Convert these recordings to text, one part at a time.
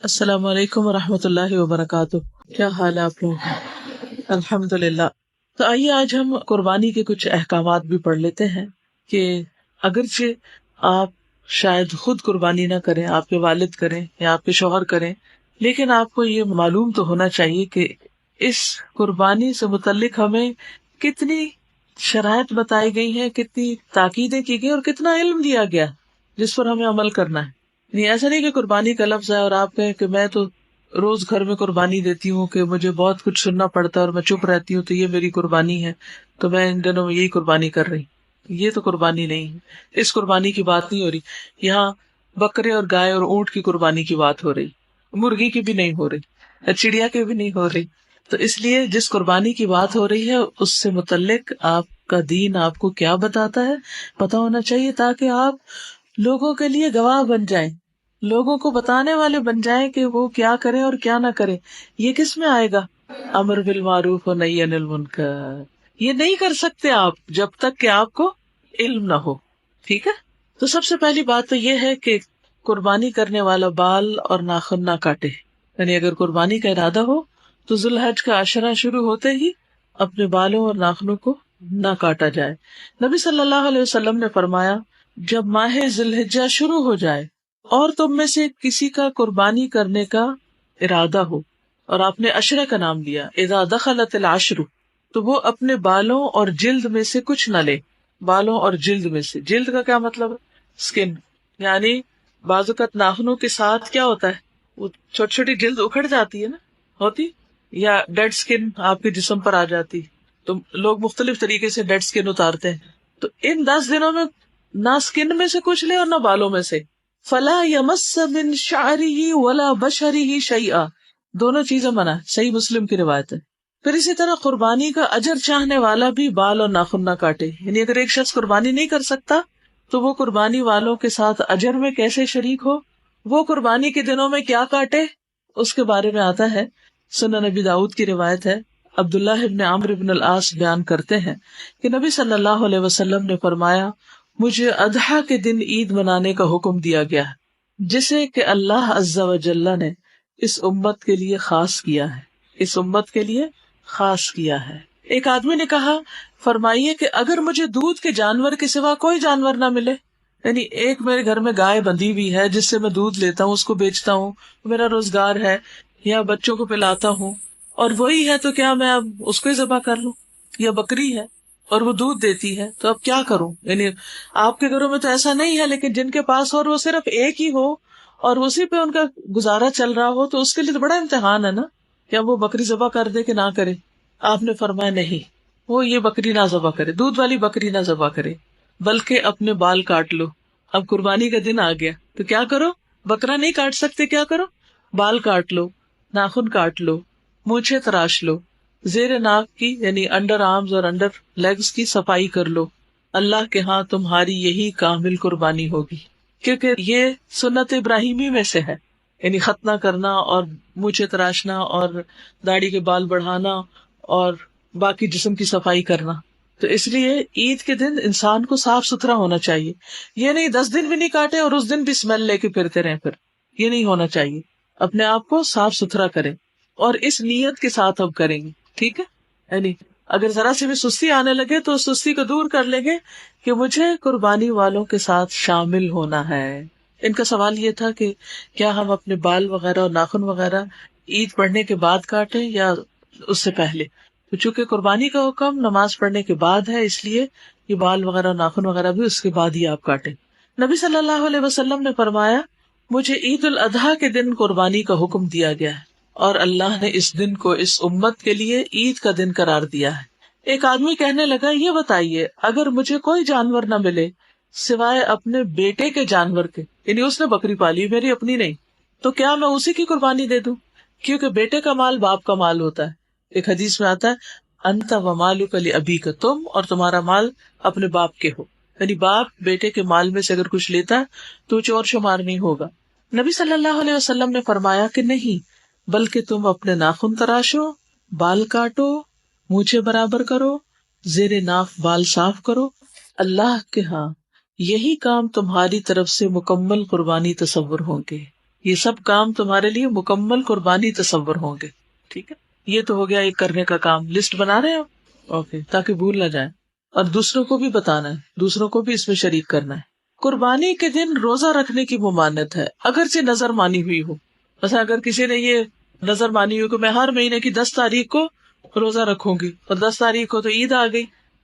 السلام علیکم ورحمۃ اللہ وبرکاتہ. کیا حال ہے آپ لوگوں کا؟ الحمد للہ. تو آئیے آج ہم قربانی کے کچھ احکامات بھی پڑھ لیتے ہیں کہ اگرچہ آپ شاید خود قربانی نہ کریں، آپ کے والد کریں یا آپ کے شوہر کریں، لیکن آپ کو یہ معلوم تو ہونا چاہیے کہ اس قربانی سے متعلق ہمیں کتنی شرائط بتائی گئی ہیں، کتنی تاکیدیں کی گئی اور کتنا علم دیا گیا جس پر ہمیں عمل کرنا ہے. نہیں، ایسا نہیں کہ قربانی کا لفظ ہے اور آپ کہیں کہ میں تو روز گھر میں قربانی دیتی ہوں کہ مجھے بہت کچھ سننا پڑتا ہے اور میں چپ رہتی ہوں تو یہ میری قربانی ہے، تو میں ان دنوں میں یہی قربانی کر رہی. یہ تو قربانی نہیں ہے، اس قربانی کی بات نہیں ہو رہی. یہاں بکرے اور گائے اور اونٹ کی قربانی کی بات ہو رہی، مرغی کی بھی نہیں ہو رہی، چڑیا کی بھی نہیں ہو رہی. تو اس لیے جس قربانی کی بات ہو رہی ہے اس سے متعلق آپ کا دین آپ کو کیا بتاتا ہے پتا ہونا چاہیے، تاکہ آپ لوگوں کے لیے گواہ بن جائیں، لوگوں کو بتانے والے بن جائیں کہ وہ کیا کریں اور کیا نہ کریں. یہ کس میں آئے گا؟ امر بالمعروف و نہی عن المنکر. یہ نہیں کر سکتے آپ جب تک کہ آپ کو علم نہ ہو. ٹھیک ہے. تو سب سے پہلی بات تو یہ ہے کہ قربانی کرنے والا بال اور ناخن نہ کاٹے. یعنی اگر قربانی کا ارادہ ہو تو ذی الحج کا عشرہ شروع ہوتے ہی اپنے بالوں اور ناخنوں کو نہ کاٹا جائے. نبی صلی اللہ علیہ وسلم نے فرمایا، جب ماہ ذی الحجہ شروع ہو جائے اور تم میں سے کسی کا قربانی کرنے کا ارادہ ہو، اور آپ نے عشرہ کا نام لیا، اذا دخلت العشر، تو وہ اپنے بالوں اور جلد میں سے کچھ نہ لے. بالوں اور جلد میں سے، جلد کا کیا مطلب ہے؟ اسکن. یعنی بعض اوقات ناخنوں کے ساتھ کیا ہوتا ہے، وہ چھوٹی چھوٹی جلد اکھڑ جاتی ہے نا، ہوتی، یا ڈیڈ اسکن آپ کے جسم پر آ جاتی، تو لوگ مختلف طریقے سے ڈیڈ اسکن اتارتے ہیں. تو ان 10 دنوں میں نہ اسکن میں سے کچھ لے اور نہ بالوں میں سے. فلا یمس من شعرہ ولا بشرہ شیئا، دونوں چیزیں منع. صحیح مسلم کی روایت ہے. پھر اسی طرح قربانی کا اجر چاہنے والا بھی بال اور ناخن نہ کاٹے. یعنی اگر ایک شخص قربانی نہیں کر سکتا تو وہ قربانی والوں کے ساتھ اجر میں کیسے شریک ہو؟ وہ قربانی کے دنوں میں کیا کاٹے اس کے بارے میں آتا ہے. سنن نبی داؤد کی روایت ہے، عبداللہ ابن عمرو ابن العاص بیان کرتے ہیں کہ نبی صلی اللہ علیہ وسلم نے فرمایا، مجھے اضحیٰ کے دن عید منانے کا حکم دیا گیا ہے، جسے کہ اللہ عز و جل نے اس امت کے لیے خاص کیا ہے. اس امت کے لیے خاص کیا ہے. ایک آدمی نے کہا، فرمائیے کہ اگر مجھے دودھ کے جانور کے سوا کوئی جانور نہ ملے، یعنی ایک میرے گھر میں گائے بندھی ہوئی ہے جس سے میں دودھ لیتا ہوں، اس کو بیچتا ہوں، میرا روزگار ہے، یا بچوں کو پلاتا ہوں، اور وہی ہے، تو کیا میں اب اس کو ہی ذبح کر لوں؟ یا بکری ہے اور وہ دودھ دیتی ہے، تو اب کیا کروں؟ یعنی آپ کے گھروں میں تو ایسا نہیں ہے، لیکن جن کے پاس اور وہ صرف ایک ہی ہو اور اسی پہ ان کا گزارا چل رہا ہو، تو اس کے لیے تو بڑا امتحان ہے نا، کیا وہ بکری ذبح کر دے کہ نہ کرے؟ آپ نے فرمایا نہیں، وہ یہ بکری نہ ذبح کرے، دودھ والی بکری نہ ذبح کرے، بلکہ اپنے بال کاٹ لو. اب قربانی کا دن آ گیا تو کیا کرو؟ بکرا نہیں کاٹ سکتے، کیا کرو؟ بال کاٹ لو، ناخن کاٹ لو، مونچھیں تراش لو، زیر ناک کی یعنی انڈر آرمز اور انڈر لیگز کی صفائی کر لو. اللہ کے ہاں تمہاری یہی کامل قربانی ہوگی، کیونکہ یہ سنت ابراہیمی میں سے ہے، یعنی ختنہ کرنا اور مونچھیں تراشنا اور داڑھی کے بال بڑھانا اور باقی جسم کی صفائی کرنا. تو اس لیے عید کے دن انسان کو صاف ستھرا ہونا چاہیے. یہ نہیں 10 دن بھی نہیں کاٹے اور اس دن بھی اسمیل لے کے پھرتے رہیں، پھر یہ نہیں ہونا چاہیے. اپنے آپ کو صاف ستھرا کریں اور اس نیت کے ساتھ اب کریں گے. ٹھیک ہے. یعنی اگر ذرا سی بھی سستی آنے لگے تو اس سستی کو دور کر لیں گے کہ مجھے قربانی والوں کے ساتھ شامل ہونا ہے. ان کا سوال یہ تھا کہ کیا ہم اپنے بال وغیرہ اور ناخن وغیرہ عید پڑھنے کے بعد کاٹیں یا اس سے پہلے؟ تو چونکہ قربانی کا حکم نماز پڑھنے کے بعد ہے، اس لیے یہ بال وغیرہ ناخن وغیرہ بھی اس کے بعد ہی آپ کاٹیں. نبی صلی اللہ علیہ وسلم نے فرمایا، مجھے عید الاضحیٰ کے دن قربانی کا حکم دیا گیا ہے اور اللہ نے اس دن کو اس امت کے لیے عید کا دن قرار دیا ہے. ایک آدمی کہنے لگا، یہ بتائیے اگر مجھے کوئی جانور نہ ملے سوائے اپنے بیٹے کے جانور کے، یعنی اس نے بکری پالی، میری اپنی نہیں، تو کیا میں اسی کی قربانی دے دوں؟ کیونکہ بیٹے کا مال باپ کا مال ہوتا ہے. ایک حدیث میں آتا ہے، انت ومالک لابیک، تم اور تمہارا مال اپنے باپ کے ہو. یعنی باپ بیٹے کے مال میں سے اگر کچھ لیتا ہے تو چور شمار نہیں ہوگا. نبی صلی اللہ علیہ وسلم نے فرمایا کہ نہیں، بلکہ تم اپنے ناخن تراشو، بال کاٹو، مونچھیں برابر کرو، زیر ناف بال صاف کرو. اللہ کے ہاں یہی کام تمہاری طرف سے مکمل قربانی تصور ہوں گے. یہ سب کام تمہارے لیے مکمل قربانی تصور ہوں گے. ٹھیک ہے, یہ تو ہو گیا ایک کرنے کا کام. لسٹ بنا رہے ہیں آپ؟ اوکے, تاکہ بھول نہ جائیں. اور دوسروں کو بھی بتانا ہے, دوسروں کو بھی اس میں شریک کرنا ہے. قربانی کے دن روزہ رکھنے کی ممانعت ہے اگرچہ نظر مانی ہوئی ہو. مثلا اگر کسی نے یہ نظر مانی ہوئی کہ میں ہر مہینے کی 10 تاریخ کو روزہ رکھوں گی, اور 10 تاریخ کو تو عید آ گئی,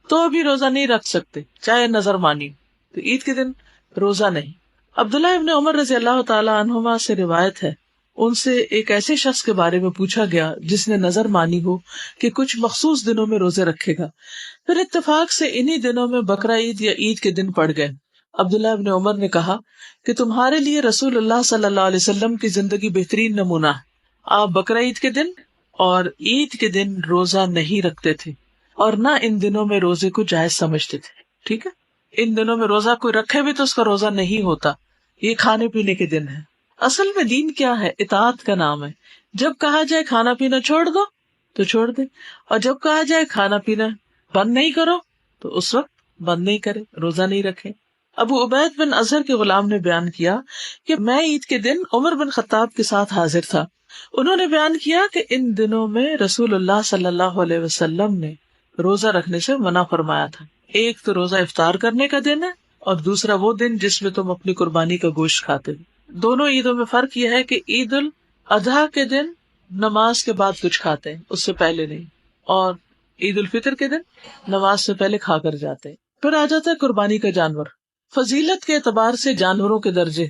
تو بھی روزہ نہیں رکھ سکتے چاہے نظر مانی ہو. تو عید کے دن روزہ نہیں. عبداللہ ابن عمر رضی اللہ تعالی عنہما سے روایت ہے, ان سے ایک ایسے شخص کے بارے میں پوچھا گیا جس نے نظر مانی ہو کہ کچھ مخصوص دنوں میں روزے رکھے گا. پھر اتفاق سے انہی دنوں میں بقرہ عید یا عید کے دن پڑ گئے. عبداللہ ابن عمر نے کہا کہ تمہارے لیے رسول اللہ صلی اللہ علیہ وسلم کی زندگی بہترین نمونہ ہے. آپ بقرہ عید کے دن اور عید کے دن روزہ نہیں رکھتے تھے, اور نہ ان دنوں میں روزے کو جائز سمجھتے تھے. ٹھیک ہے, ان دنوں میں روزہ کوئی رکھے بھی تو اس کا روزہ نہیں ہوتا. یہ کھانے پینے کے دن ہے. اصل میں دین کیا ہے؟ اطاعت کا نام ہے. جب کہا جائے کھانا پینا چھوڑ دو تو چھوڑ دے, اور جب کہا جائے کھانا پینا بند نہیں کرو تو اس وقت بند نہیں کرے, روزہ نہیں رکھے. ابو عبید بن اظہر کے غلام نے بیان کیا کہ میں عید کے دن عمر بن خطاب کے ساتھ حاضر تھا. انہوں نے بیان کیا کہ ان دنوں میں رسول اللہ صلی اللہ علیہ وسلم نے روزہ رکھنے سے منع فرمایا تھا. ایک تو روزہ افطار کرنے کا دن ہے, اور دوسرا وہ دن جس میں تم اپنی قربانی کا گوشت کھاتے ہو. دونوں عیدوں میں فرق یہ ہے کہ عید الاضحیٰ کے دن نماز کے بعد کچھ کھاتے ہیں, اس سے پہلے نہیں, اور عید الفطر کے دن نماز سے پہلے کھا کر جاتے ہیں. پھر آ جاتا ہے قربانی کا جانور. فضیلت کے اعتبار سے جانوروں کے درجے.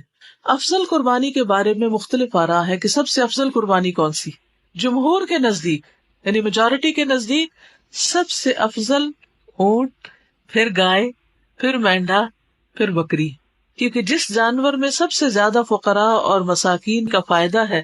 افضل قربانی کے بارے میں مختلف آراء ہے کہ سب سے افضل قربانی کون سی. جمہور کے نزدیک, یعنی میجورٹی کے نزدیک, سب سے افضل اونٹ, پھر گائے, پھر مینڈھا, پھر بکری. کیونکہ جس جانور میں سب سے زیادہ فقراء اور مساکین کا فائدہ ہے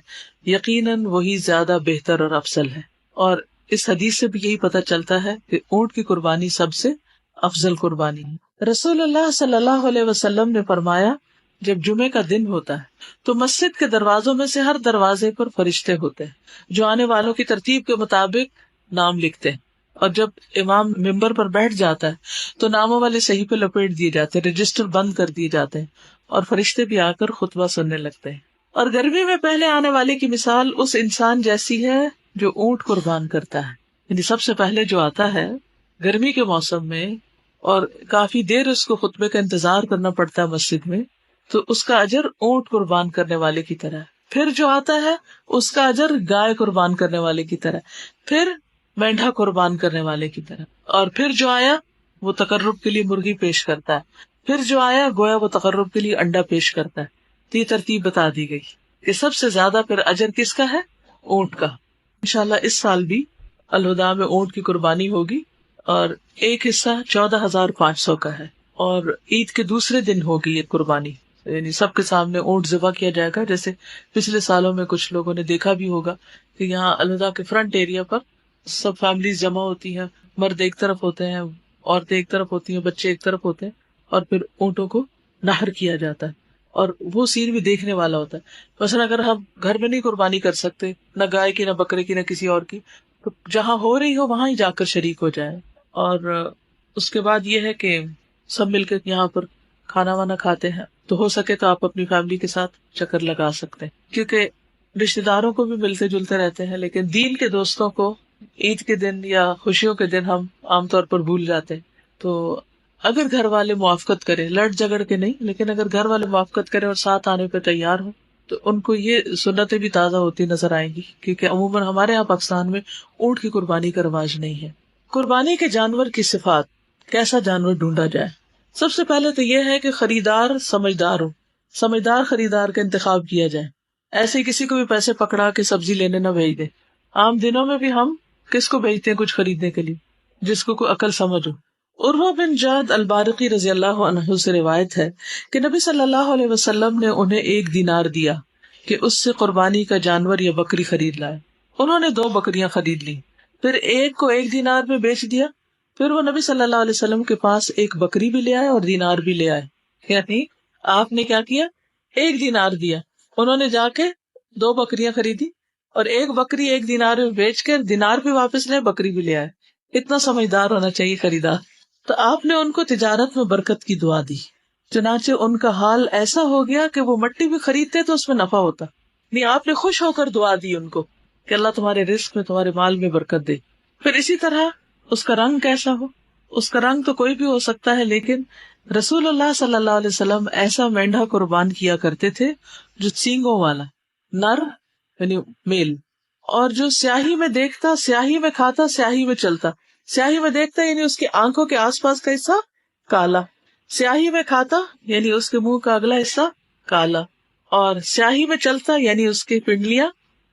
یقیناً وہی زیادہ بہتر اور افضل ہے. اور اس حدیث سے بھی یہی پتہ چلتا ہے کہ اونٹ کی قربانی سب سے افضل قربانی ہے. رسول اللہ صلی اللہ علیہ وسلم نے فرمایا, جب جمعے کا دن ہوتا ہے تو مسجد کے دروازوں میں سے ہر دروازے پر فرشتے ہوتے ہیں جو آنے والوں کی ترتیب کے مطابق نام لکھتے ہیں, اور جب امام ممبر پر بیٹھ جاتا ہے تو ناموں والے صحیح پہ لپیٹ دیے جاتے ہیں, رجسٹر بند کر دیے جاتے ہیں, اور فرشتے بھی آ کر خطبہ سننے لگتے ہیں. اور گرمی میں پہلے آنے والے کی مثال اس انسان جیسی ہے جو اونٹ قربان کرتا ہے. یعنی سب سے پہلے جو آتا ہے گرمی کے موسم میں, اور کافی دیر اس کو خطبے کا انتظار کرنا پڑتا ہے مسجد میں, تو اس کا اجر اونٹ قربان کرنے والے کی طرح ہے. پھر جو آتا ہے اس کا اجر گائے قربان کرنے والے کی طرح, پھر مینڈھا قربان کرنے والے کی طرح, اور پھر جو آیا وہ تقرب کے لیے مرغی پیش کرتا ہے, پھر جو آیا گویا وہ تقرب کے لیے انڈا پیش کرتا ہے. تو یہ ترتیب بتا دی گئی کہ سب سے زیادہ پھر اجر کس کا ہے؟ اونٹ کا. انشاءاللہ اس سال بھی الہدا میں اونٹ کی قربانی ہوگی, اور ایک حصہ 14,500 کا ہے, اور عید کے دوسرے دن ہوگی یہ قربانی. یعنی سب کے سامنے اونٹ ذبح کیا جائے گا, جیسے پچھلے سالوں میں کچھ لوگوں نے دیکھا بھی ہوگا کہ یہاں الہدا کے فرنٹ ایریا پر سب فیملیز جمع ہوتی ہیں, مرد ایک طرف ہوتے ہیں, عورتیں ایک طرف ہوتی ہیں, بچے ایک طرف ہوتے ہیں, اور پھر اونٹوں کو نہر کیا جاتا ہے, اور وہ سین بھی دیکھنے والا ہوتا ہے. مثلا اگر ہم گھر میں نہیں قربانی کر سکتے, نہ گائے کی, نہ بکرے کی, نہ کسی اور کی, تو جہاں ہو رہی ہو وہاں ہی جا کر شریک ہو جائے. اور اس کے بعد یہ ہے کہ سب مل کے یہاں پر کھانا وانا کھاتے ہیں, تو ہو سکے تو آپ اپنی فیملی کے ساتھ چکر لگا سکتے ہیں, کیونکہ رشتے داروں کو بھی ملتے جلتے رہتے ہیں, لیکن دین کے دوستوں کو عید کے دن یا خوشیوں کے دن ہم عام طور پر بھول جاتے ہیں. تو اگر گھر والے موافقت کریں, لڑ جھگڑ کے نہیں, لیکن اگر گھر والے موافقت کریں اور ساتھ آنے پہ تیار ہوں, تو ان کو یہ سنتیں بھی تازہ ہوتی نظر آئیں گی, کیونکہ عموماً ہمارے یہاں پاکستان میں اونٹ کی قربانی کا رواج نہیں ہے. قربانی کے جانور کی صفات, کیسا جانور ڈھونڈا جائے؟ سب سے پہلے تو یہ ہے کہ خریدار سمجھدار ہو, سمجھدار خریدار کا انتخاب کیا جائے. ایسے کسی کو بھی پیسے پکڑا کے سبزی لینے نہ بھیج دے. عام دنوں میں بھی ہم کس کو بھیجتے ہیں کچھ خریدنے کے لیے؟ جس کو کوئی عقل سمجھ ہو. عروہ بن جاد البارقی رضی اللہ عنہ سے روایت ہے کہ نبی صلی اللہ علیہ وسلم نے انہیں 1 دینار دیا کہ اس سے قربانی کا جانور یا بکری خرید لائے. انہوں نے 2 بکریاں خرید لی, پھر ایک کو 1 دینار میں بیچ دیا. پھر وہ نبی صلی اللہ علیہ وسلم کے پاس ایک بکری بھی لے آئے اور دینار بھی لے آئے. یعنی آپ نے کیا کیا؟ 1 دینار دیا, انہوں نے جا کے 2 بکریاں خریدی, اور ایک بکری 1 دینار میں بیچ کر دینار بھی واپس لے, بکری بھی لے آئے. اتنا سمجھدار ہونا چاہیے خریدار. تو آپ نے ان کو تجارت میں برکت کی دعا دی. چنانچہ ان کا حال ایسا ہو گیا کہ وہ مٹی بھی خریدتے تو اس میں نفع ہوتا نہیں. آپ نے خوش ہو کر دعا دی ان کو کہ اللہ تمہارے رزق میں تمہارے مال میں برکت دے. پھر اسی طرح اس کا رنگ کیسا ہو. اس کا رنگ تو کوئی بھی ہو سکتا ہے، لیکن رسول اللہ صلی اللہ علیہ وسلم ایسا مینڈا قربان کیا کرتے تھے جو سینگوں والا، نر یعنی میل، اور جو سیاہی میں دیکھتا، سیاہی میں کھاتا، سیاہی میں چلتا. سیاہی میں دیکھتا یعنی اس کی آنکھوں کے آس پاس کا حصہ کالا، سیاہی میں کھاتا یعنی اس کے منہ کا اگلا حصہ کالا، اور سیاہی میں چلتا یعنی اس کی پنڈلیاں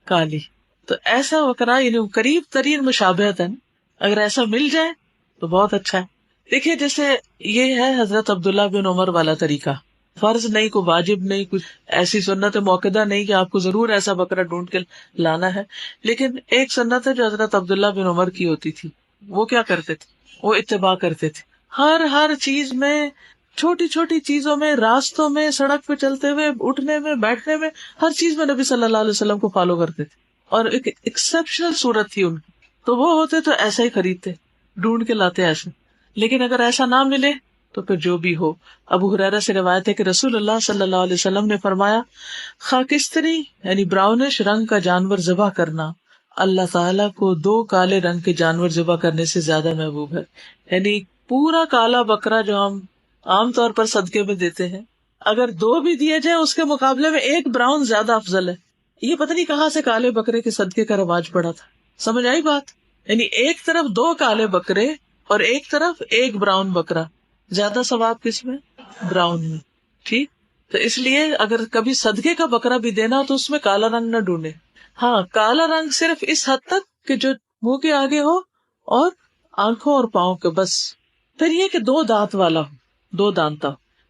کالی. تو ایسا بکرا یعنی قریب ترین مشابہت ہے. اگر ایسا مل جائے تو بہت اچھا ہے. دیکھیے جیسے یہ ہے حضرت عبداللہ بن عمر والا طریقہ، فرض نہیں، کوئی واجب نہیں، کچھ ایسی سنت موقع نہیں کہ آپ کو ضرور ایسا بکرا ڈھونڈ کے لانا ہے. لیکن ایک سنت ہے جو حضرت عبداللہ بن عمر کی ہوتی تھی. وہ کیا کرتے تھے؟ وہ اتباع کرتے تھے ہر چیز میں، چھوٹی چھوٹی چیزوں میں، راستوں میں، سڑک پہ چلتے ہوئے، اٹھنے میں، بیٹھنے میں، ہر چیز میں نبی صلی اللہ علیہ وسلم کو فالو کرتے تھے. اور ایک ایکسپشنل صورت تھی ان کی. تو وہ ہوتے تو ایسا ہی خریدتے، ڈھونڈ کے لاتے ایسے. لیکن اگر ایسا نہ ملے تو پھر جو بھی ہو. ابو ہریرہ سے روایت ہے کہ رسول اللہ صلی اللہ علیہ وسلم نے فرمایا، خاکستری یعنی براؤنش رنگ کا جانور ذبح کرنا اللہ تعالیٰ کو 2 کالے رنگ کے جانور ذبح کرنے سے زیادہ محبوب ہے. یعنی پورا کالا بکرا جو ہم عام طور پر صدقے میں دیتے ہیں، اگر 2 بھی دیے جائے اس کے مقابلے میں 1 براؤن زیادہ افضل ہے. یہ پتہ نہیں کہاں سے کالے بکرے کے صدقے کا رواج پڑا تھا. سمجھ آئی بات؟ یعنی ایک طرف 2 کالے بکرے اور ایک طرف 1 براؤن بکرا، زیادہ ثواب کس میں؟ براؤن میں. ٹھیک. تو اس لیے اگر کبھی صدقے کا بکرا بھی دینا تو اس میں کالا رنگ نہ ڈھونڈے. ہاں، کالا رنگ صرف اس حد تک کہ جو منہ کے آگے ہو اور آنکھوں اور پاؤں کے بس. پھر یہ کہ 2 دانت والا ہو، 2 دانتا.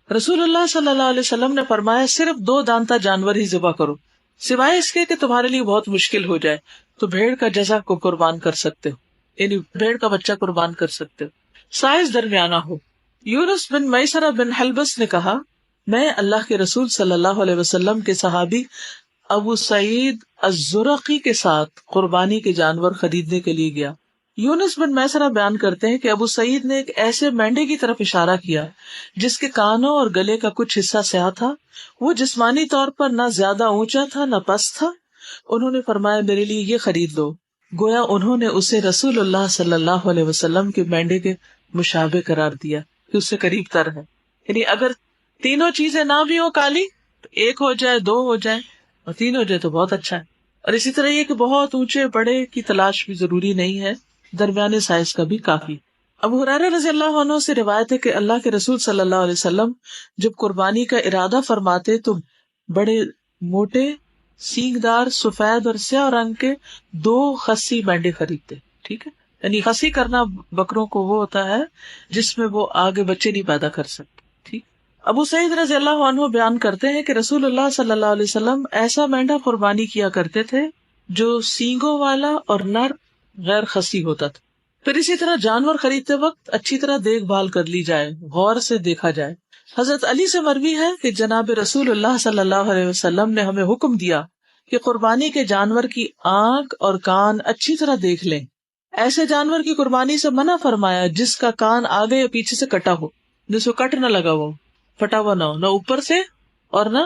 رسول اللہ صلی اللہ علیہ وسلم نے فرمایا صرف 2 دانتا جانور ہی ذبح کرو، سوائے اس کے کہ تمہارے لیے بہت مشکل ہو جائے تو بھیڑ کا جزع کو قربان کر سکتے ہو، یعنی بھیڑ کا بچہ قربان کر سکتے ہو، سائز درمیانہ ہو. یونس بن میسرہ بن حلبس نے کہا، میں اللہ کے رسول صلی اللہ علیہ وسلم کے صحابی ابو سعید الزرقی کے ساتھ قربانی کے جانور خریدنے کے لیے گیا. یونس بن میسرہ بیان کرتے ہیں کہ ابو سعید نے ایک ایسے مینڈے کی طرف اشارہ کیا جس کے کانوں اور گلے کا کچھ حصہ سیاہ تھا. وہ جسمانی طور پر نہ زیادہ اونچا تھا نہ پست تھا. انہوں نے فرمایا میرے لیے یہ خرید لو. گویا انہوں نے اسے رسول اللہ صلی اللہ علیہ وسلم کے مینڈے کے مشابہ قرار دیا کہ اس سے قریب تر ہے. یعنی اگر تینوں چیزیں نہ بھی ہو کالی تو 1 ہو جائے، 2 ہو جائے اور 3 ہو جائے تو بہت اچھا ہے. اور اسی طرح یہ کہ بہت اونچے بڑے کی تلاش بھی ضروری نہیں ہے، درمیانے سائز کا بھی کافی. ابو ہریرہ رضی اللہ عنہ سے روایت ہے کہ اللہ کے رسول صلی اللہ علیہ وسلم جب قربانی کا ارادہ فرماتے تو بڑے موٹے سینگ دار سفید اور سیاہ رنگ کے 2 خصی مینڈے خریدتے. ٹھیک ہے، یعنی خصی کرنا بکروں کو وہ ہوتا ہے جس میں وہ آگے بچے نہیں پیدا کر سکتے. ٹھیک. ابو سعید رضی اللہ عنہ بیان کرتے ہیں کہ رسول اللہ صلی اللہ علیہ وسلم ایسا مینڈا قربانی کیا کرتے تھے جو سینگوں والا اور نر غیر خصی ہوتا تھا. پھر اسی طرح جانور خریدتے وقت اچھی طرح دیکھ بھال کر لی جائے، غور سے دیکھا جائے. حضرت علی سے مروی ہے کہ جناب رسول اللہ صلی اللہ علیہ وسلم نے ہمیں حکم دیا کہ قربانی کے جانور کی آنکھ اور کان اچھی طرح دیکھ لیں. ایسے جانور کی قربانی سے منع فرمایا جس کا کان آگے یا پیچھے سے کٹا ہو، جس کو کٹ نہ لگا ہو، پھٹا ہوا نہ ہو، نہ اوپر سے اور نہ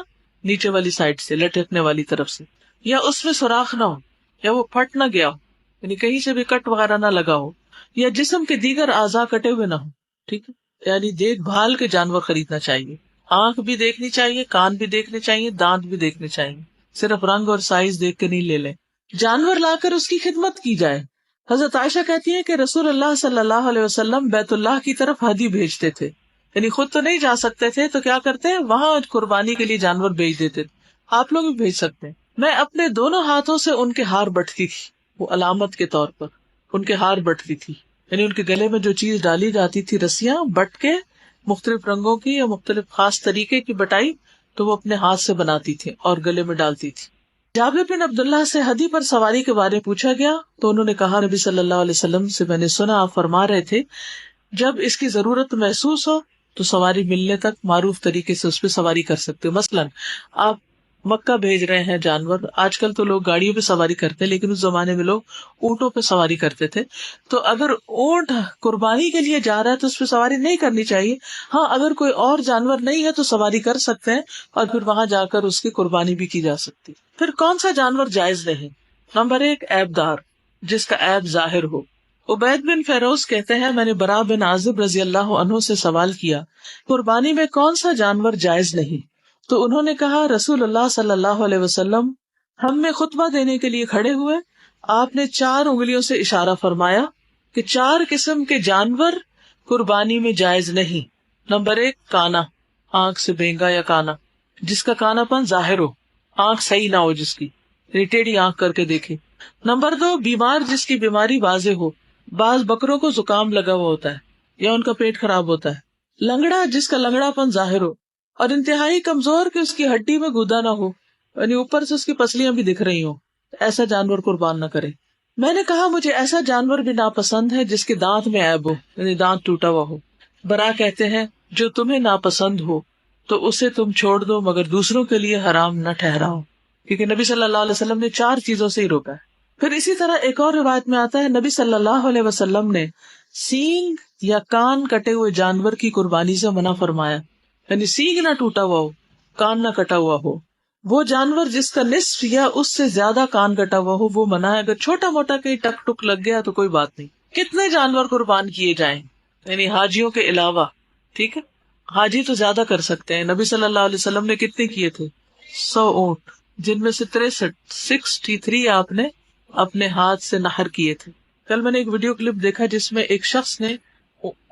نیچے والی سائڈ سے، لٹکنے والی طرف سے، یا اس میں سوراخ نہ ہو، یا وہ پھٹ نہ گیا ہو، یعنی کہیں سے بھی کٹ وغیرہ نہ لگا ہو، یا جسم کے دیگر اعضاء کٹے ہوئے نہ ہو. ٹھیک ہے، یعنی دیکھ بھال کے جانور خریدنا چاہیے. آنکھ بھی دیکھنی چاہیے، کان بھی دیکھنے چاہیے، دانت بھی دیکھنے چاہیے. صرف رنگ اور سائز دیکھ کے نہیں لے لیں. جانور لا کر اس کی خدمت کی جائے. حضرت عائشہ کہتی ہے کہ رسول اللہ صلی اللہ علیہ وسلم بیت اللہ کی طرف ہدی بھیجتے تھے، یعنی خود تو نہیں جا سکتے تھے تو کیا کرتے ہیں، وہاں قربانی کے لیے جانور بھیج دیتے تھے. آپ لوگ بھی بھیج سکتے ہیں. میں اپنے دونوں ہاتھوں سے ان کے ہار بٹتی تھی، وہ علامت کے طور پر ان کے ہار بٹتی تھی، یعنی ان کے گلے میں جو چیز ڈالی جاتی تھی، رسیاں بٹ کے مختلف رنگوں کی یا مختلف خاص طریقے کی بٹائی، تو وہ اپنے ہاتھ سے بناتی تھی اور گلے میں ڈالتی تھی. جابر بن عبداللہ سے ہدی پر سواری کے بارے پوچھا گیا تو انہوں نے کہا، نبی صلی اللہ علیہ وسلم سے میں نے سنا آپ فرما رہے تھے جب اس کی ضرورت محسوس ہو تو سواری ملنے تک معروف طریقے سے اس پہ سواری کر سکتے ہو. مثلاً آپ مکہ بھیج رہے ہیں جانور. آج کل تو لوگ گاڑیوں پہ سواری کرتے ہیں, لیکن اس زمانے میں لوگ اونٹوں پہ سواری کرتے تھے. تو اگر اونٹ قربانی کے لیے جا رہا ہے تو اس پہ سواری نہیں کرنی چاہیے. ہاں, اگر کوئی اور جانور نہیں ہے تو سواری کر سکتے ہیں, اور پھر وہاں جا کر اس کی قربانی بھی کی جا سکتی. پھر کون سا جانور جائز نہیں؟ نمبر 1, عیب دار, جس کا عیب ظاہر ہو. عبید بن فیروز کہتے ہیں, میں نے برا بن عازب رضی اللہ عنہ سے سوال کیا, قربانی میں کون سا جانور جائز نہیں؟ تو انہوں نے کہا, رسول اللہ صلی اللہ علیہ وسلم ہم میں خطبہ دینے کے لیے کھڑے ہوئے, آپ نے 4 انگلیوں سے اشارہ فرمایا کہ 4 قسم کے جانور قربانی میں جائز نہیں. نمبر 1, کانا, آنکھ سے بینگا یا کانا, جس کا کانا پن ظاہر ہو, آنکھ صحیح نہ ہو جس کی, ٹیڑھی آنکھ کر کے دیکھے. نمبر 2, بیمار جس کی بیماری واضح ہو, بعض بکروں کو زکام لگا ہوا ہوتا ہے یا ان کا پیٹ خراب ہوتا ہے. لنگڑا, جس کا لنگڑا پن ظاہر ہو, اور انتہائی کمزور کہ اس کی ہڈی میں گودا نہ ہو, یعنی اوپر سے اس کی پسلیاں بھی دکھ رہی ہوں, ایسا جانور قربان نہ کرے. میں نے کہا, مجھے ایسا جانور بھی ناپسند ہے جس کے دانت میں عیب ہو, یعنی دانت ٹوٹا ہوا ہو. برا کہتے ہیں, جو تمہیں ناپسند ہو تو اسے تم چھوڑ دو, مگر دوسروں کے لیے حرام نہ ٹھہراؤ, کیونکہ نبی صلی اللہ علیہ وسلم نے 4 چیزوں سے ہی روکا ہے. پھر اسی طرح ایک اور روایت میں آتا ہے, نبی صلی اللہ علیہ وسلم نے سینگ یا کان کٹے ہوئے جانور کی قربانی سے منع فرمایا, یعنی سینگ نہ ٹوٹا ہوا ہو, کان نہ کٹا ہوا ہو. وہ جانور جس کا نصف یا اس سے زیادہ کان کٹا ہوا ہو وہ منع ہے. اگر چھوٹا موٹا کہیں ٹک ٹک لگ گیا تو کوئی بات نہیں. کتنے جانور قربان کیے جائیں, یعنی حاجیوں کے علاوہ, ٹھیک ہے, حاجی تو زیادہ کر سکتے ہیں. نبی صلی اللہ علیہ وسلم نے کتنے کیے تھے؟ 100 اونٹ, جن میں سے 63 آپ نے اپنے ہاتھ سے نہر کیے تھے. کل میں نے ایک ویڈیو کلپ دیکھا جس میں ایک شخص نے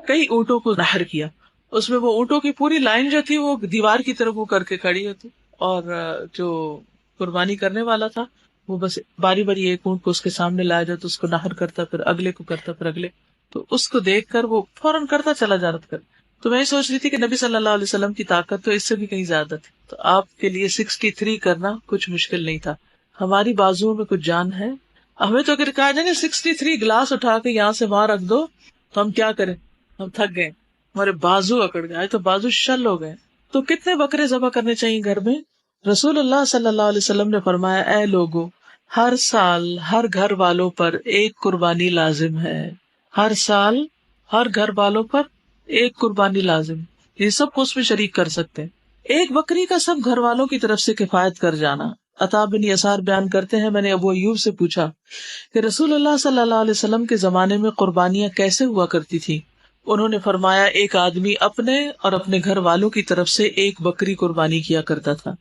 کئی اونٹوں کو نہر کیا. اس میں وہ اونٹوں کی پوری لائن جو تھی وہ دیوار کی طرف وہ کر کے کھڑی ہوتی, اور جو قربانی کرنے والا تھا وہ بس باری باری ایک اونٹ کو اس کے سامنے لایا جاتا, اس کو نہر کرتا, پھر اگلے کو کرتا, پھر اگلے. تو اس کو دیکھ کر وہ فوراً کرتا چلا جا رہا تھا. تو میں سوچ رہی تھی کہ نبی صلی اللہ علیہ وسلم کی طاقت تو اس سے بھی کہیں زیادہ تھی, تو آپ کے لیے 63 کرنا کچھ مشکل نہیں تھا. ہماری بازو میں کچھ جان ہے, ہمیں تو اگر کہا جائے 63 گلاس اٹھا کے یہاں سے وہاں رکھ دو تو ہم کیا کریں, ہم تھک گئے, ہمارے بازو اکڑ گئے, تو بازو شل ہو گئے. تو کتنے بکرے ذبح کرنے چاہیے گھر میں؟ رسول اللہ صلی اللہ علیہ وسلم نے فرمایا, اے لوگو, ہر سال ہر گھر والوں پر ایک قربانی لازم ہے. ہر سال ہر گھر والوں پر ایک قربانی لازم, یہ سب کو اس میں شریک کر سکتے ہیں. ایک بکری کا سب گھر والوں کی طرف سے کفایت کر جانا. عطا بن یسار بیان کرتے ہیں, میں نے ابو ایوب سے پوچھا کہ رسول اللہ صلی اللہ علیہ وسلم کے زمانے میں قربانیاں کیسے ہوا کرتی تھی؟ انہوں نے فرمایا, ایک آدمی اپنے اور اپنے گھر والوں کی طرف سے ایک بکری قربانی کیا کرتا تھا.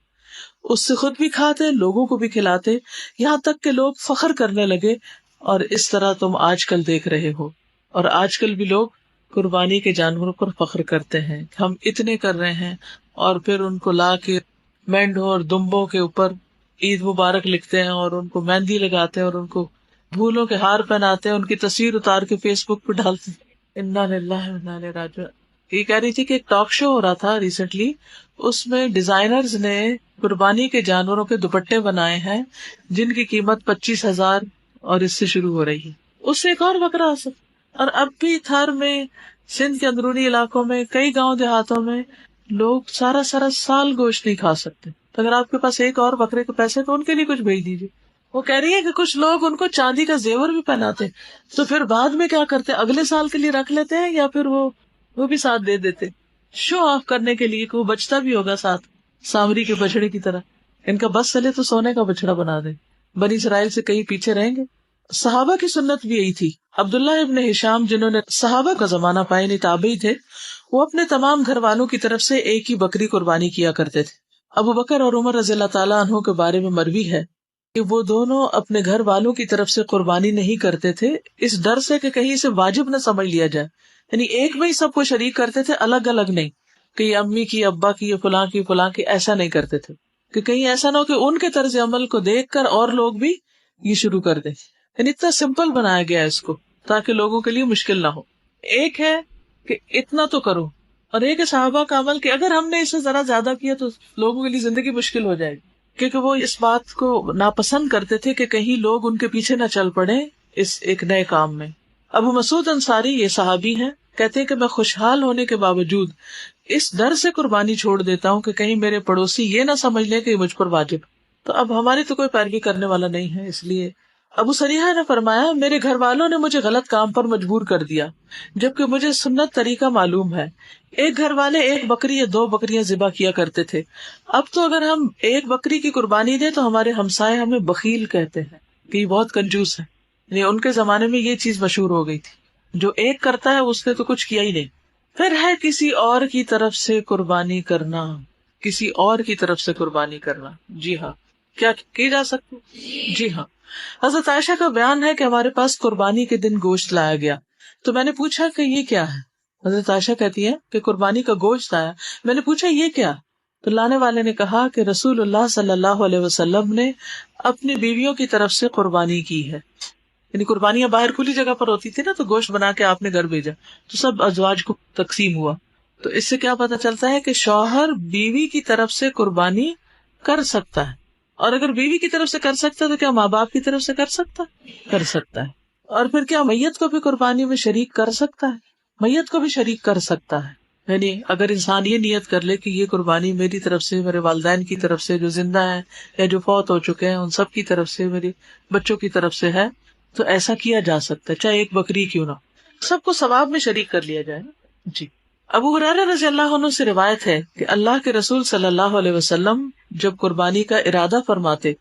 اس سے خود بھی کھاتے, لوگوں کو بھی کھلاتے, یہاں تک کہ لوگ فخر کرنے لگے. اور اس طرح تم آج کل دیکھ رہے ہو, اور آج کل بھی لوگ قربانی کے جانوروں پر فخر کرتے ہیں, ہم اتنے کر رہے ہیں, اور پھر ان کو لا کے مینڈوں اور دمبوں کے اوپر عید مبارک لکھتے ہیں, اور ان کو مہندی لگاتے ہیں, اور ان کو پھولوں کے ہار پہناتے ہیں, ان کی تصویر اتار کے فیس بک پہ ڈالتے ہیں. انا للہ و انا الیہ راجعون. یہ کہہ رہی تھی کہ ایک ٹاک شو ہو رہا تھا ریسنٹلی, اس میں ڈیزائنرز نے قربانی کے جانوروں کے دوپٹے بنائے ہیں جن کی قیمت 25,000 اور اس سے شروع ہو رہی ہے. اس سے ایک اور بکرا آ سکتا. اور اب بھی تھر میں, سندھ کے اندرونی علاقوں میں, کئی گاؤں دیہاتوں میں لوگ سارا سال گوشت نہیں کھا سکتے. تو اگر آپ کے پاس ایک اور بکرے کے پیسے تو ان کے لیے کچھ بھیج دیجیے. وہ کہہ رہی ہے کہ کچھ لوگ ان کو چاندی کا زیور بھی پہناتے, تو پھر بعد میں کیا کرتے, اگلے سال کے لیے رکھ لیتے ہیں, یا پھر وہ بھی ساتھ دے دیتے شو آف کرنے کے لیے کہ وہ بچتا بھی ہوگا ساتھ, سامری کے بچڑے کی طرح. ان کا بس چلے تو سونے کا بچڑا بنا دے. بنی اسرائیل سے کہیں پیچھے رہیں گے. صحابہ کی سنت بھی یہی تھی. عبداللہ ابن ہشام, جنہوں نے صحابہ کا زمانہ پایا, نہیں تابعی تھے, وہ اپنے تمام گھر والوں کی طرف سے ایک ہی بکری قربانی کیا کرتے تھے. ابو بکر اور عمر رضی اللہ تعالیٰ عنہ کے بارے میں مروی ہے کہ وہ دونوں اپنے گھر والوں کی طرف سے قربانی نہیں کرتے تھے, اس ڈر سے کہ کہیں اسے واجب نہ سمجھ لیا جائے. یعنی ایک میں ہی سب کو شریک کرتے تھے, الگ الگ نہیں کہ یہ امی کی, ابا کی, یہ فلاں کی, فلاں کی, ایسا نہیں کرتے تھے کہ کہیں ایسا نہ ہو کہ ان کے طرز عمل کو دیکھ کر اور لوگ بھی یہ شروع کر دیں. یعنی اتنا سمپل بنایا گیا ہے اس کو تاکہ لوگوں کے لیے مشکل نہ ہو. ایک ہے کہ اتنا تو کرو, اور ایک ہے صحابہ کا عمل کہ اگر ہم نے اسے ذرا زیادہ کیا تو لوگوں کے لیے زندگی مشکل ہو جائے گی, کیونکہ وہ اس بات کو ناپسند کرتے تھے کہ کہیں لوگ ان کے پیچھے نہ چل پڑے اس ایک نئے کام میں. ابو مسعود انصاری, یہ صحابی ہیں, کہتے ہیں کہ میں خوشحال ہونے کے باوجود اس ڈر سے قربانی چھوڑ دیتا ہوں کہ کہیں میرے پڑوسی یہ نہ سمجھ لیں کہ یہ مجھ پر واجب. تو اب ہماری تو کوئی پیروی کرنے والا نہیں ہے. اس لیے ابو سریحہ نے فرمایا میرے گھر والوں نے مجھے غلط کام پر مجبور کر دیا جبکہ مجھے سنت طریقہ معلوم ہے. ایک گھر والے ایک بکری یا 2 بکریاں ذبح کیا کرتے تھے. اب تو اگر ہم ایک بکری کی قربانی دیں تو ہمارے ہمسائے ہمیں بخیل کہتے ہیں کہ یہ بہت کنجوس ہے. یعنی ان کے زمانے میں یہ چیز مشہور ہو گئی تھی, جو ایک کرتا ہے اس نے تو کچھ کیا ہی نہیں. پھر ہے کسی اور کی طرف سے قربانی کرنا, کسی اور کی طرف سے قربانی کرنا. جی ہاں, کیا کی جا سکتی؟ جی ہاں, حضرت عائشہ کا بیان ہے کہ ہمارے پاس قربانی کے دن گوشت لایا گیا تو میں نے پوچھا کہ یہ کیا ہے. حضرت عائشہ کہتی ہے کہ قربانی کا گوشت آیا, میں نے پوچھا یہ کیا, تو لانے والے نے کہا کہ رسول اللہ صلی اللہ علیہ وسلم نے اپنی بیویوں کی طرف سے قربانی کی ہے. یعنی قربانیاں باہر کھلی جگہ پر ہوتی تھی نا, تو گوشت بنا کے آپ نے گھر بھیجا تو سب ازواج کو تقسیم ہوا. تو اس سے کیا پتا چلتا ہے کہ شوہر بیوی کی طرف سے قربانی کر سکتا ہے, اور اگر بیوی کی طرف سے کر سکتا ہے تو کیا ماں باپ کی طرف سے کر سکتا ہے. اور پھر کیا میت کو بھی قربانی میں شریک کر سکتا ہے؟ میت کو بھی شریک کر سکتا ہے. یعنی اگر انسان یہ نیت کر لے کہ یہ قربانی میری طرف سے, میرے والدین کی طرف سے جو زندہ ہیں یا جو فوت ہو چکے ہیں ان سب کی طرف سے, میری بچوں کی طرف سے ہے, تو ایسا کیا جا سکتا ہے, چاہے ایک بکری کیوں نہ, سب کو ثواب میں شریک کر لیا جائے. جی. ابو ہریرہ رضی اللہ عنہ سے روایت ہے کہ اللہ کے رسول صلی اللہ علیہ وسلم جب قربانی کا ارادہ فرماتے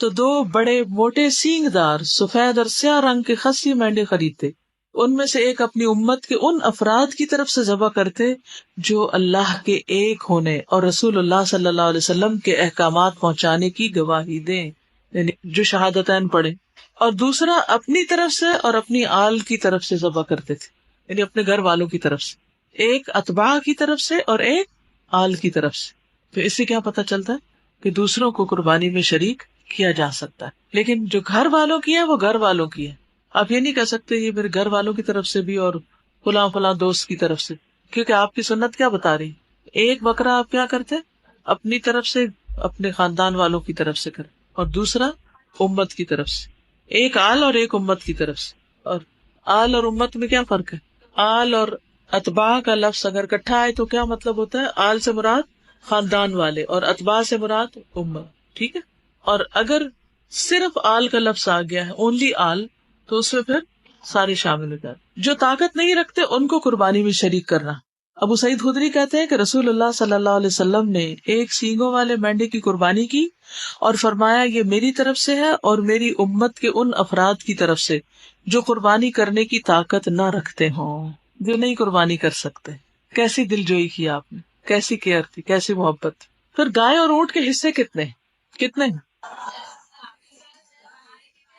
تو 2 بڑے موٹے سینگ دار سفید اور سیاہ رنگ کے خصی مینڈے خریدتے. ان میں سے ایک اپنی امت کے ان افراد کی طرف سے ذبح کرتے جو اللہ کے ایک ہونے اور رسول اللہ صلی اللہ علیہ وسلم کے احکامات پہنچانے کی گواہی دیں, یعنی جو شہادتین پڑھے, اور دوسرا اپنی طرف سے اور اپنی آل کی طرف سے ذبح کرتے تھے, یعنی اپنے گھر والوں کی طرف سے, ایک اتباع کی طرف سے اور ایک آل کی طرف سے. تو اس سے کیا پتا چلتا ہے کہ دوسروں کو قربانی میں شریک کیا جا سکتا ہے, لیکن جو گھر والوں کی ہے وہ گھر والوں کی ہے. آپ یہ نہیں کہہ سکتے یہ میرے گھر والوں کی طرف سے بھی اور فلاں فلاں دوست کی طرف سے, کیونکہ آپ کی سنت کیا بتا رہی, ایک بکرا آپ کیا کرتے اپنی طرف سے اپنے خاندان والوں کی طرف سے کریں, اور دوسرا امت کی طرف سے, ایک آل اور ایک امت کی طرف سے. اور آل اور امت میں کیا فرق ہے؟ آل اور اتباع کا لفظ اگر اکٹھا آئے تو کیا مطلب ہوتا ہے؟ آل سے مراد خاندان والے اور اتباع سے مراد امت, ٹھیک ہے. اور اگر صرف آل کا لفظ آ گیا ہے, اونلی آل, تو اس میں پھر سارے شامل ہو جاتے. جو طاقت نہیں رکھتے ان کو قربانی میں شریک کرنا. ابو سعید خدری کہتے ہیں کہ رسول اللہ صلی اللہ علیہ وسلم نے ایک سینگوں والے مینڈے کی قربانی کی اور فرمایا یہ میری طرف سے ہے اور میری امت کے ان افراد کی طرف سے جو قربانی کرنے کی طاقت نہ رکھتے ہوں, جو نہیں قربانی کر سکتے. کیسی دل جوئی کی آپ نے, کیسی کیئر تھی, کیسی محبت. پھر گائے اور اونٹ کے حصے کتنے ہیں؟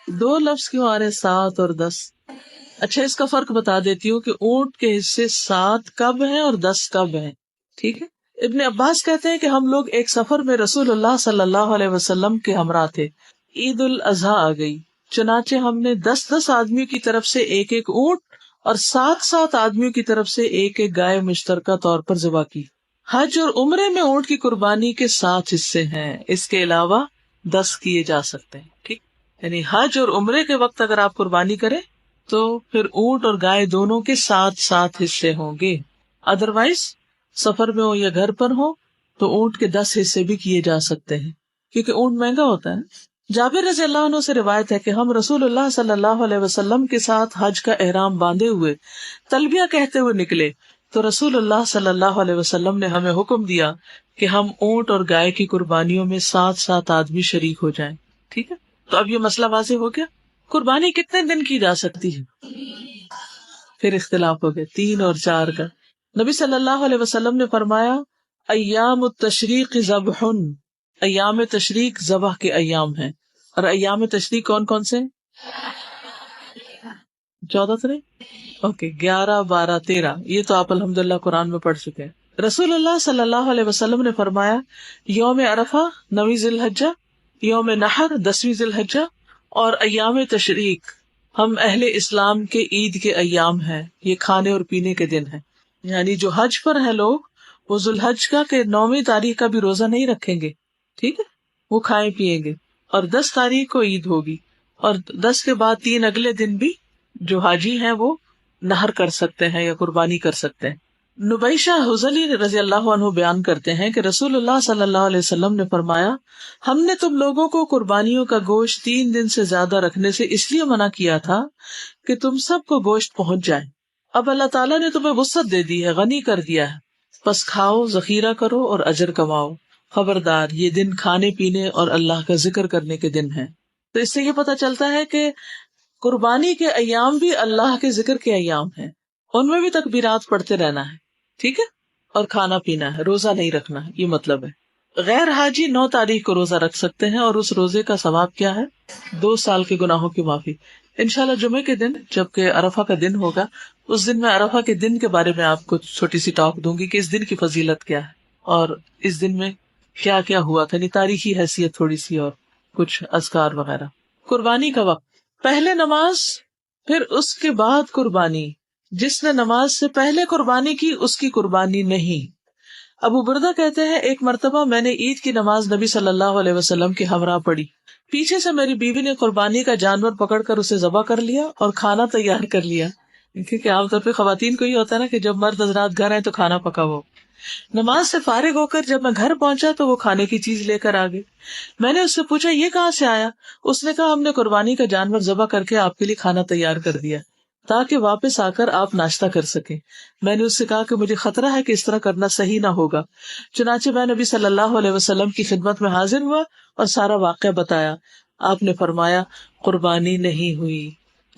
2 لفظ کیوں آ رہے 7 اور 10؟ اچھا اس کا فرق بتا دیتی ہوں کہ اونٹ کے حصے 7 کب ہیں اور 10 کب ہیں, ٹھیک ہے. ابن عباس کہتے ہیں کہ ہم لوگ ایک سفر میں رسول اللہ صلی اللہ علیہ وسلم کے ہمراہ تھے. عید الاضحیٰ آ گئی, چنانچہ ہم نے 10 آدمیوں کی طرف سے ایک اونٹ اور 7 آدمیوں کی طرف سے ایک گائے مشترکہ طور پر ذبح کی. حج اور عمرے میں اونٹ کی قربانی کے 7 حصے ہیں, اس کے علاوہ 10 کیے جا سکتے ہیں, ٹھیک. یعنی حج اور عمرے کے وقت اگر آپ قربانی کریں تو پھر اونٹ اور گائے دونوں کے 7 حصے ہوں گے. ادروائز سفر میں ہو یا گھر پر ہو تو اونٹ کے 10 حصے بھی کیے جا سکتے ہیں, کیونکہ اونٹ مہنگا ہوتا ہے. جابر رضی اللہ عنہ سے روایت ہے کہ ہم رسول اللہ صلی اللہ علیہ وسلم کے ساتھ حج کا احرام باندھے ہوئے تلبیہ کہتے ہوئے نکلے تو رسول اللہ صلی اللہ علیہ وسلم نے ہمیں حکم دیا کہ ہم اونٹ اور گائے کی قربانیوں میں 7 آدمی شریک ہو جائیں, ٹھیک ہے. تو اب یہ مسئلہ واضح ہو گیا. قربانی کتنے دن کی جا سکتی ہے؟ پھر اختلاف ہو گیا 3 اور 4 کا. نبی صلی اللہ علیہ وسلم نے فرمایا ایام التشریق ذبح, ایام تشریق ذبح کے ایام ہیں. اور ایام تشریق کون کون سے؟ 14 تو نہیں, اوکے 11 12 13, یہ تو آپ الحمدللہ قرآن میں پڑھ چکے ہیں. رسول اللہ صلی اللہ علیہ وسلم نے فرمایا یوم عرفہ 9 ذی الحجہ, یوم نحر 10 ذی الحجہ, اور ایام تشریق ہم اہل اسلام کے عید کے ایام ہیں, یہ کھانے اور پینے کے دن ہیں. یعنی جو حج پر ہیں لوگ وہ ذوالحج کا کہ 9 تاریخ کا بھی روزہ نہیں رکھیں گے, ٹھیک ہے, وہ کھائیں پیئیں گے. اور 10 تاریخ کو عید ہوگی, اور 10 کے بعد 3 اگلے دن بھی جو حاجی ہیں وہ نہر کر سکتے ہیں یا قربانی کر سکتے ہیں. نبیشہ حزلی رضی اللہ عنہ بیان کرتے ہیں کہ رسول اللہ صلی اللہ علیہ وسلم نے فرمایا، ہم نے تم لوگوں کو قربانیوں کا گوشت 3 دن سے زیادہ رکھنے سے اس لیے منع کیا تھا کہ تم سب کو گوشت پہنچ جائے. اب اللہ تعالیٰ نے تمہیں وسعت دے دی ہے، غنی کر دیا ہے، بس کھاؤ، ذخیرہ کرو اور اجر کماؤ. خبردار، یہ دن کھانے پینے اور اللہ کا ذکر کرنے کے دن ہیں. تو اس سے یہ پتہ چلتا ہے کہ قربانی کے ایام بھی اللہ کے ذکر کے ایام ہیں، ان میں بھی تکبیرات پڑھتے رہنا ہے، ٹھیک ہے، اور کھانا پینا ہے، روزہ نہیں رکھنا ہے، یہ مطلب ہے. غیر حاجی 9 تاریخ کو روزہ رکھ سکتے ہیں، اور اس روزے کا ثواب کیا ہے؟ 2 سال کے گناہوں کی معافی. انشاءاللہ جمعے کے دن جبکہ عرفہ کا دن ہوگا، اس دن میں عرفہ کے دن کے بارے میں آپ کو چھوٹی سی ٹاک دوں گی کہ اس دن کی فضیلت کیا ہے اور اس دن میں کیا کیا ہوا تھا، یعنی تاریخی حیثیت تھوڑی سی اور کچھ اذکار وغیرہ. قربانی کا وقت: پہلے نماز، پھر اس کے بعد قربانی. جس نے نماز سے پہلے قربانی کی اس کی قربانی نہیں. ابو بردہ کہتے ہیں، ایک مرتبہ میں نے عید کی نماز نبی صلی اللہ علیہ وسلم کے ہمراہ پڑھی. پیچھے سے میری بیوی نے قربانی کا جانور پکڑ کر اسے ذبح کر لیا اور کھانا تیار کر لیا. کیونکہ عام طور پہ خواتین کو یہ ہوتا ہے نا کہ جب مرد حضرات گھر آئے تو کھانا پکا ہو. نماز سے فارغ ہو کر جب میں گھر پہنچا تو وہ کھانے کی چیز لے کر آ گئی. میں نے اس سے پوچھا یہ کہاں سے آیا؟ اس نے کہا ہم نے قربانی کا جانور ذبح کر کے آپ کے لیے کھانا تیار کر دیا تاکہ واپس آ کر آپ ناشتہ کر سکیں. میں نے اس سے کہا کہ مجھے خطرہ ہے کہ اس طرح کرنا صحیح نہ ہوگا. چنانچہ میں نبی صلی اللہ علیہ وسلم کی خدمت میں حاضر ہوا اور سارا واقعہ بتایا. آپ نے فرمایا قربانی نہیں ہوئی.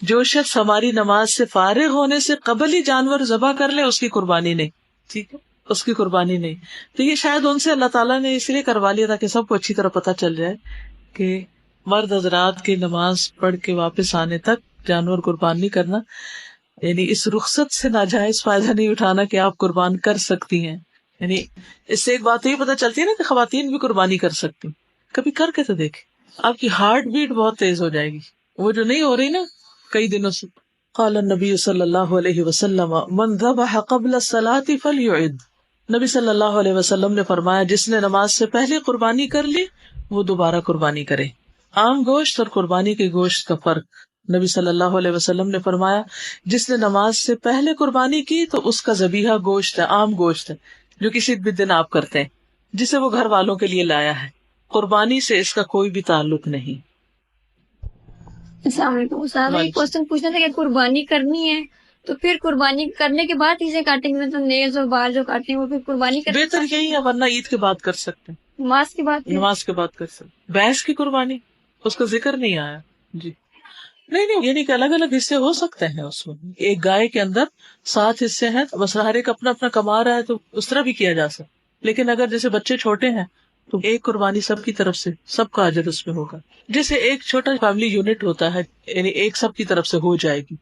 جو شخص ہماری نماز سے فارغ ہونے سے قبل ہی جانور ذبح کر لے اس کی قربانی نہیں. ٹھیک ہے، اس کی قربانی نہیں. تو یہ شاید ان سے اللہ تعالیٰ نے اس لیے کروا لیا تاکہ سب کو اچھی طرح پتہ چل جائے کہ مرد حضرات کی نماز پڑھ کے واپس آنے تک جانور قربان نہیں کرنا، یعنی اس رخصت سے ناجائز فائدہ نہیں اٹھانا کہ آپ قربان کر سکتی ہیں. یعنی اس سے ایک بات یہ پتہ چلتی ہے نا کہ خواتین بھی قربانی کر سکتی. کبھی کر کے تو دیکھیں، آپ کی ہارٹ بیٹ بہت تیز ہو جائے گی، وہ جو نہیں ہو رہی نا کئی دنوں سے. قال النبی صلی اللہ علیہ وسلم من ذبح قبل الصلاة فلیعد. نبی صلی اللہ علیہ وسلم نے فرمایا جس نے نماز سے پہلے قربانی کر لی وہ دوبارہ قربانی کرے. عام گوشت اور قربانی کے گوشت کا فرق. نبی صلی اللہ علیہ وسلم نے فرمایا جس نے نماز سے پہلے قربانی کی تو اس کا ذبیحہ گوشت ہے، عام گوشت ہے جو کسی بھی دن آپ کرتے ہیں، جسے وہ گھر والوں کے لیے لایا ہے. قربانی سے اس کا کوئی بھی تعلق نہیں. السلام علیکم. صاحب ایک کوشچن پوچھنا تھا کہ قربانی کرنی ہے تو پھر قربانی کرنے کے بعد چیزیں کاٹیں گے، مطلب نیز اور بال جو کاٹتے ہیں وہ پھر قربانی کریں؟ بہتر یہی ہے، ورنہ عید کے بعد کر سکتے ہیں، نماز کے بعد. نماز کے بعد کر سکتے. بھینس کی قربانی اس کا ذکر نہیں آیا. جی نہیں، یعنی کہ الگ الگ حصے ہو سکتے ہیں اس میں. ایک گائے کے اندر 7 حصے ہیں، بس ہر ایک اپنا اپنا کما رہا ہے تو اس طرح بھی کیا جا سکتا. لیکن اگر جیسے بچے چھوٹے ہیں تو ایک قربانی سب کی طرف سے، سب کا اجر اس میں ہوگا. جیسے ایک چھوٹا فیملی یونٹ ہوتا ہے، یعنی ایک سب کی طرف سے ہو جائے گی.